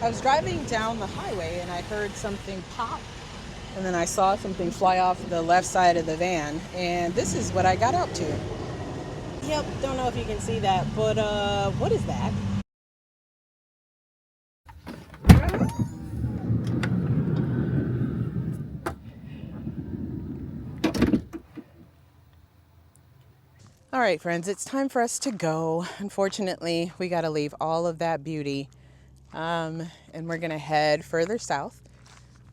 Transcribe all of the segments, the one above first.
I was driving down the highway and I heard something pop, and then I saw something fly off the left side of the van, and this is what I got up to. Yep, don't know if you can see that, but what is that? All right, friends, it's time for us to go. Unfortunately, we got to leave all of that beauty, and we're going to head further south.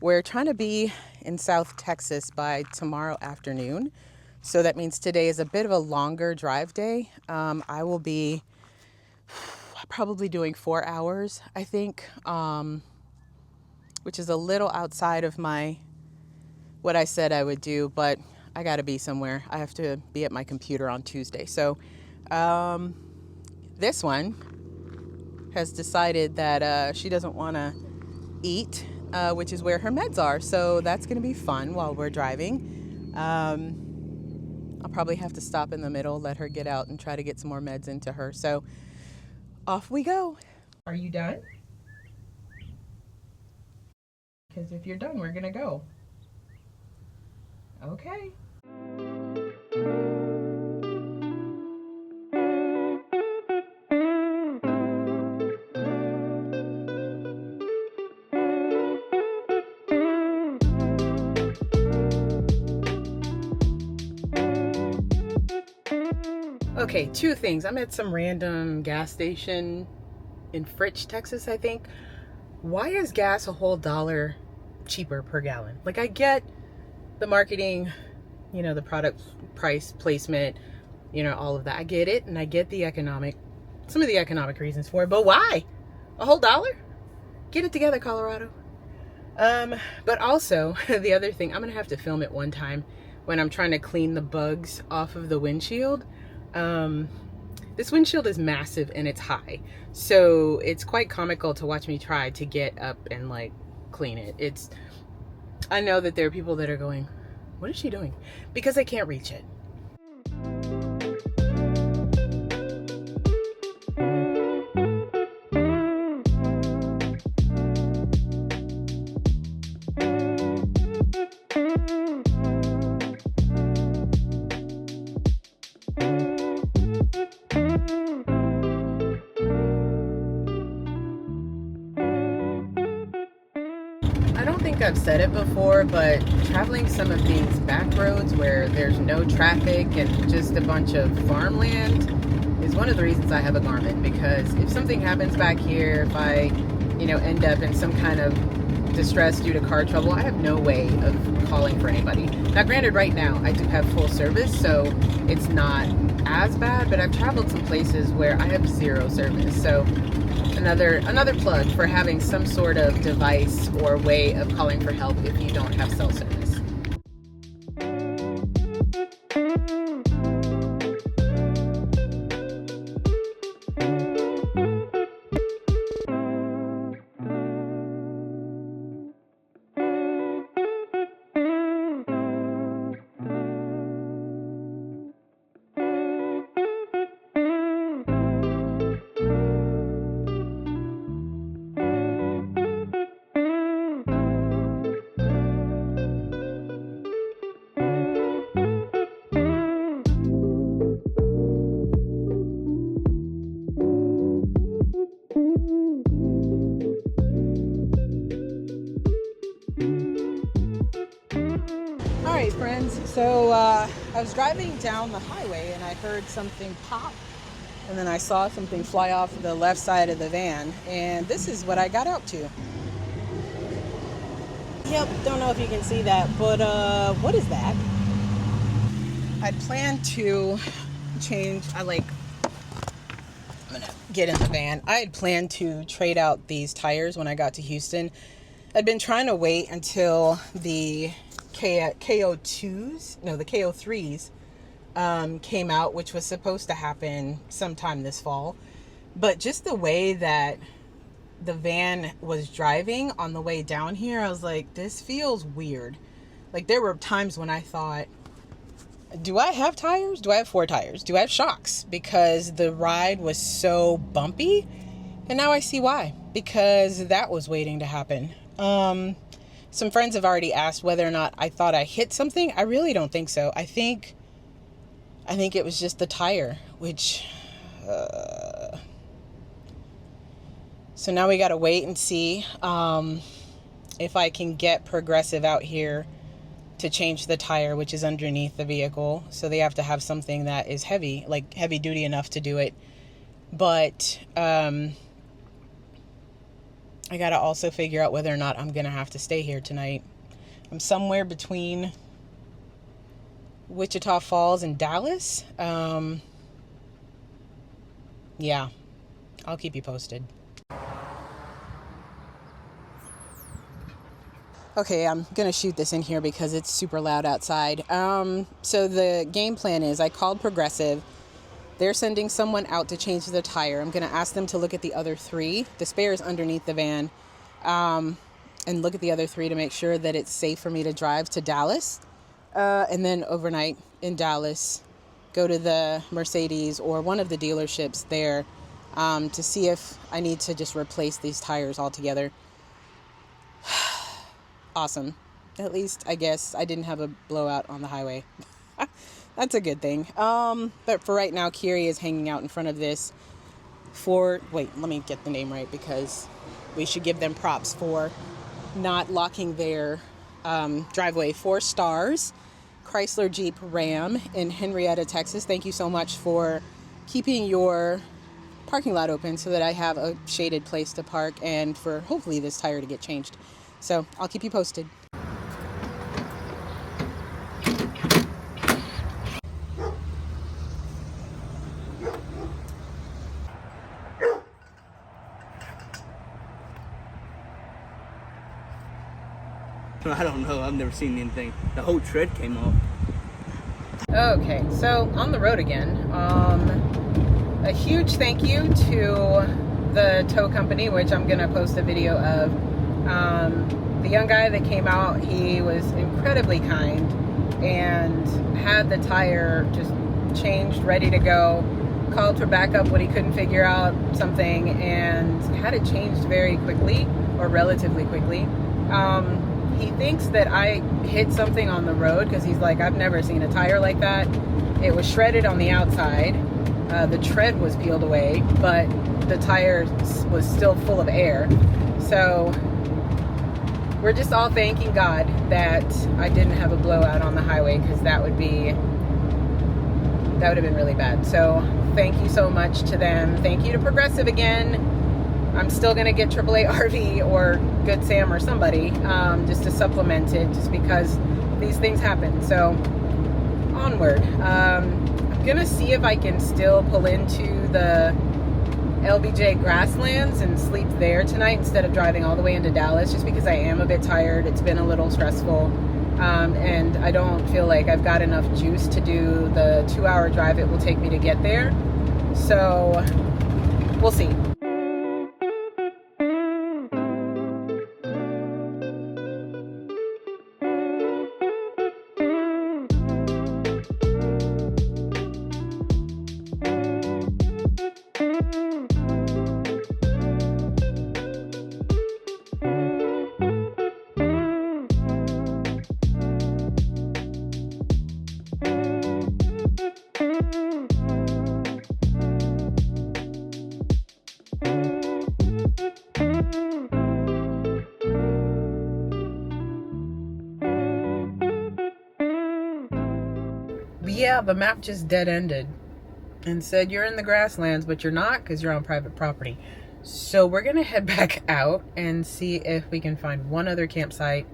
We're trying to be in South Texas by tomorrow afternoon. So that means today is a bit of a longer drive day. I will be probably doing 4 hours, I think, which is a little outside of what I said I would do, but I got to be somewhere. I have to be at my computer on Tuesday. So this one has decided that she doesn't want to eat, which is where her meds are. So that's going to be fun while we're driving. I'll probably have to stop in the middle, let her get out and try to get some more meds into her. So off we go. Are you done? Because if you're done, we're going to go. Okay. Okay, two things. I'm at some random gas station in Fritch, Texas, I think. Why is gas a whole $1 cheaper per gallon? Like, I get the marketing, the product price placement, all of that. I get it, and I get some of the economic reasons for it, but why? A whole $1? Get it together, Colorado. But also, the other thing, I'm gonna have to film it one time when I'm trying to clean the bugs off of the windshield. This windshield is massive and it's high, so it's quite comical to watch me try to get up and clean it. I know that there are people that are going, what is she doing? Because I can't reach it. I don't think I've said it before, but traveling some of these back roads where there's no traffic and just a bunch of farmland is one of the reasons I have a Garmin, because if something happens back here, if I, end up in some kind of distress due to car trouble, I have no way of calling for anybody. Now, granted, right now I do have full service, so it's not as bad, but I've traveled some places where I have zero service. So another plug for having some sort of device or way of calling for help if you don't have cell service. Alright, friends, so I was driving down the highway and I heard something pop, and then I saw something fly off the left side of the van, and this is what I got up to. Yep, don't know if you can see that, but what is that? I'd planned to I'm gonna get in the van. I had planned to trade out these tires when I got to Houston. I'd been trying to wait until the KO2s, no, the KO3s came out, which was supposed to happen sometime this fall. But just the way that the van was driving on the way down here, I was like, this feels weird. Like, there were times when I thought, do I have tires? Do I have 4 tires? Do I have shocks? Because the ride was so bumpy. And now I see why. because that was waiting to happen. Some friends have already asked whether or not I thought I hit something. I really don't think so. I think it was just the tire, which, so now we got to wait and see, if I can get Progressive out here to change the tire, which is underneath the vehicle. So they have to have something that is heavy, like heavy duty enough to do it. But, I got to also figure out whether or not I'm going to have to stay here tonight. I'm somewhere between Wichita Falls and Dallas. Yeah, I'll keep you posted. Okay, I'm going to shoot this in here because it's super loud outside. So the game plan is I called Progressive. They're sending someone out to change the tire. I'm going to ask them to look at the other 3. The spare is underneath the van. And look at the other 3 to make sure that it's safe for me to drive to Dallas. And then overnight in Dallas, go to the Mercedes or one of the dealerships there to see if I need to just replace these tires altogether. Awesome. At least, I guess, I didn't have a blowout on the highway. That's a good thing. But for right now, Kiri is hanging out in front of this wait, let me get the name right because we should give them props for not locking their driveway. 4 Stars, Chrysler Jeep Ram in Henrietta, Texas. Thank you so much for keeping your parking lot open so that I have a shaded place to park and for hopefully this tire to get changed. So I'll keep you posted. I don't know. I've never seen anything. The whole tread came off. Okay, so on the road again. A huge thank you to the tow company, which I'm going to post a video of. The young guy that came out, he was incredibly kind and had the tire just changed, ready to go. Called for backup when he couldn't figure out something and had it changed very quickly, or relatively quickly. He thinks that I hit something on the road because he's like, I've never seen a tire like that. It was shredded on the outside. The tread was peeled away, but the tire was still full of air. So we're just all thanking God that I didn't have a blowout on the highway, because that would have been really bad. So thank you so much to them. Thank you to Progressive again. I'm still going to get AAA RV or Good Sam or somebody just to supplement it, just because these things happen. So onward. I'm going to see if I can still pull into the LBJ Grasslands and sleep there tonight instead of driving all the way into Dallas, just because I am a bit tired. It's been a little stressful. And I don't feel like I've got enough juice to do the 2-hour drive it will take me to get there. So we'll see. Yeah, the map just dead-ended and said you're in the grasslands, but you're not, because you're on private property. So we're gonna head back out and see if we can find one other campsite.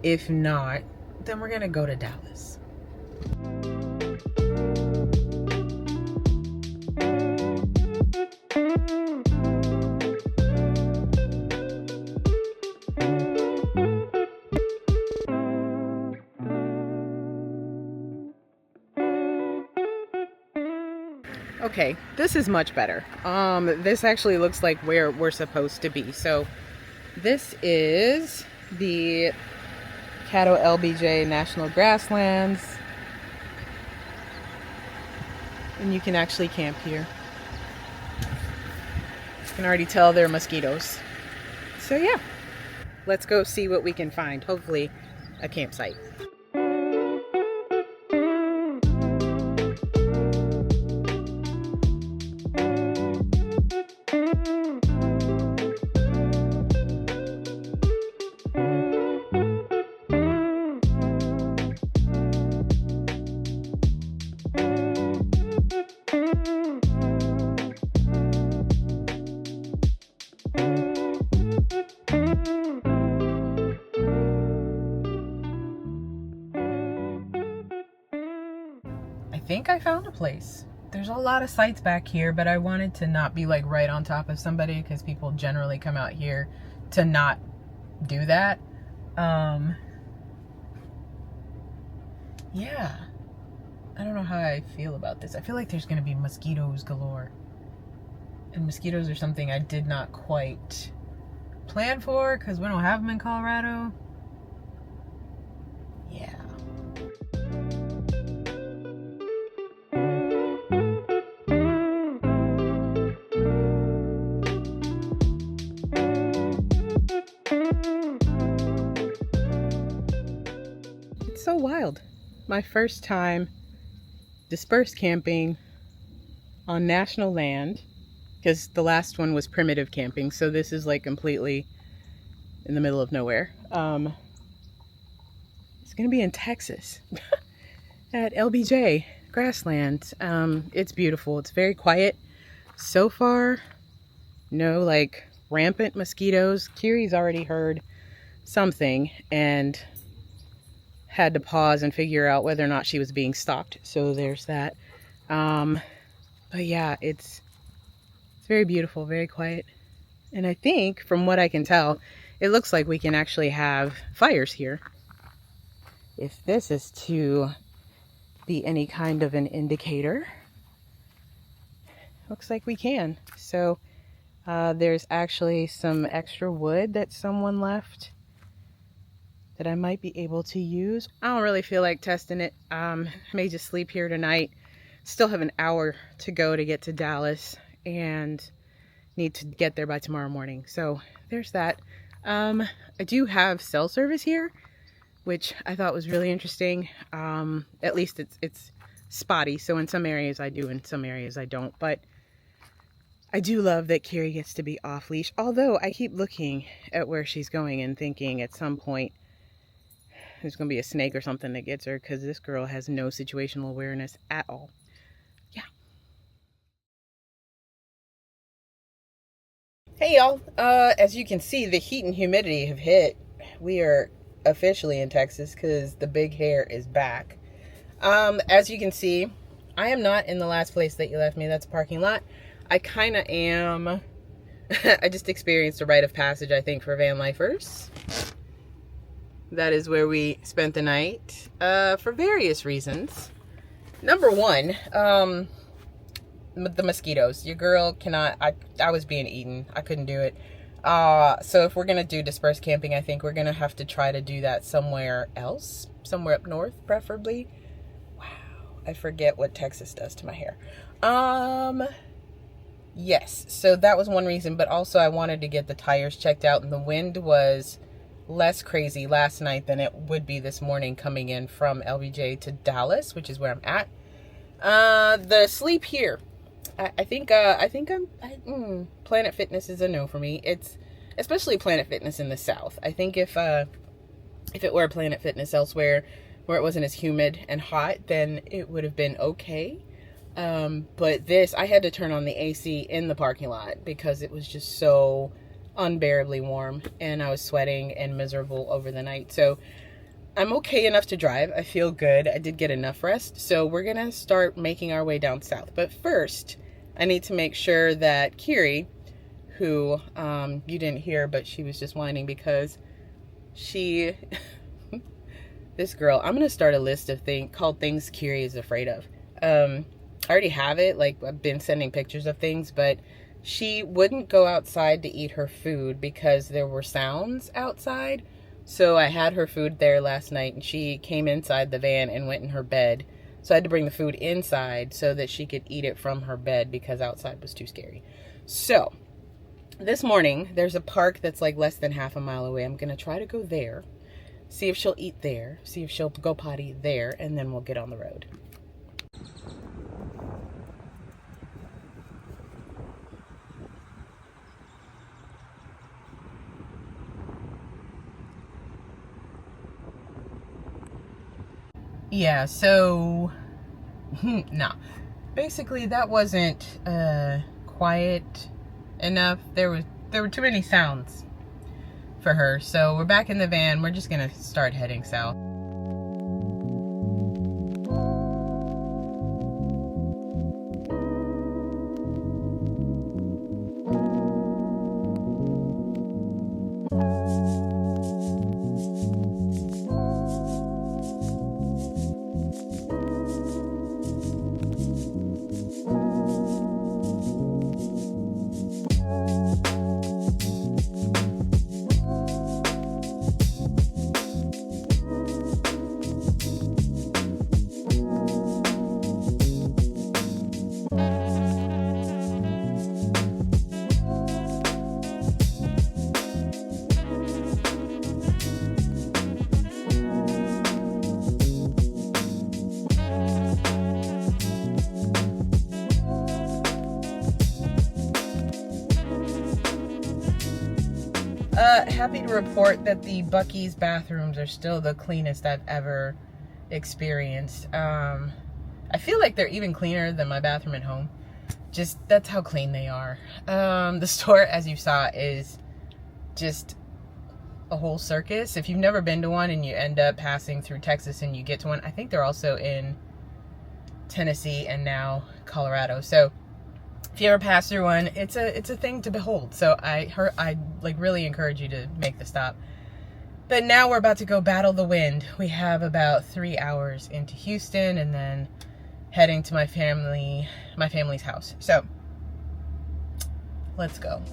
If not, then we're gonna go to Dallas. Okay, this is much better. This actually looks like where we're supposed to be. So this is the Caddo LBJ National Grasslands. And you can actually camp here. can already tell they're mosquitoes. So yeah, let's go see what we can find. Hopefully a campsite. I think I found a place. There's a lot of sites back here, but I wanted to not be like right on top of somebody because people generally come out here to not do that. Yeah. I don't know how I feel about this. I feel like there's going to be mosquitoes galore. And mosquitoes are something I did not quite plan for because we don't have them in Colorado. Yeah. It's so wild. My first time dispersed camping on national land, because the last one was primitive camping, so this is like completely in the middle of nowhere. It's gonna be in Texas at LBJ Grasslands. It's beautiful. It's very quiet so far. No like rampant mosquitoes. Kiri's already heard something and had to pause and figure out whether or not she was being stalked. So there's that. But yeah, it's very beautiful, very quiet. And I think from what I can tell, it looks like we can actually have fires here. If this is to be any kind of an indicator, looks like we can. So there's actually some extra wood that someone left that I might be able to use. I don't really feel like testing it. May just sleep here tonight. Still have an hour to go to get to Dallas and need to get there by tomorrow morning. So there's that. I do have cell service here, which I thought was really interesting. At least it's spotty. So in some areas I do, in some areas I don't. But I do love that Kiri gets to be off leash. Although I keep looking at where she's going and thinking at some point there's going to be a snake or something that gets her, because this girl has no situational awareness at all. Yeah. Hey y'all, as you can see, the heat and humidity have hit. We are officially in Texas because the big hair is back. As you can see, I am not in the last place that you left me. That's a parking lot. I kind of am. I just experienced a rite of passage, I think, for Vanlifers. That is where we spent the night, for various reasons. Number one, the mosquitoes. Your girl cannot, I was being eaten. I couldn't do it. So if we're going to do dispersed camping, I think we're going to have to try to do that somewhere else. Somewhere up north, preferably. Wow. I forget what Texas does to my hair. Yes. So that was one reason. But also I wanted to get the tires checked out. And the wind was less crazy last night than it would be this morning coming in from LBJ to Dallas, which is where I'm at. The sleep here. I think Planet Fitness is a no for me. It's especially Planet Fitness in the South. I think if it were Planet Fitness elsewhere where it wasn't as humid and hot, then it would have been okay. But this, I had to turn on the AC in the parking lot because it was just so unbearably warm and I was sweating and miserable over the night. So I'm okay enough to drive. I feel good. I did get enough rest. So we're going to start making our way down south. But first, I need to make sure that Kiri, who you didn't hear, but she was just whining because she, this girl, I'm going to start a list of called things Kiri is afraid of. I already have it. Like, I've been sending pictures of things, but she wouldn't go outside to eat her food because there were sounds outside. So I had her food there last night and she came inside the van and went in her bed. So I had to bring the food inside so that she could eat it from her bed because outside was too scary. So this morning, there's a park that's like less than half a mile away. I'm going to try to go there, see if she'll eat there, see if she'll go potty there, and then we'll get on the road. Yeah, so no, basically that wasn't quiet enough. There were too many sounds for her, so we're back in the van. We're just gonna start heading south. Happy to report that the Buc-ee's bathrooms are still the cleanest I've ever experienced. I feel like they're even cleaner than my bathroom at home. Just, that's how clean they are. The store, as you saw, is just a whole circus. If you've never been to one and you end up passing through Texas and you get to one, I think they're also in Tennessee and now Colorado. So if you ever pass through one, it's a thing to behold. So I like really encourage you to make the stop. But now we're about to go battle the wind. We have about 3 hours into Houston and then heading to my family's house. So let's go.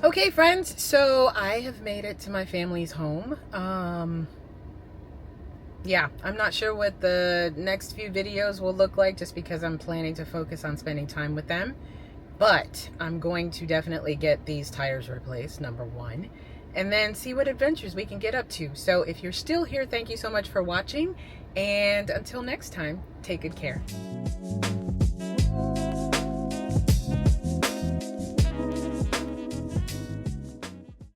Okay, friends, so I have made it to my family's home. Yeah, I'm not sure what the next few videos will look like just because I'm planning to focus on spending time with them. But I'm going to definitely get these tires replaced, number one, and then see what adventures we can get up to. So if you're still here, thank you so much for watching. And until next time, take good care.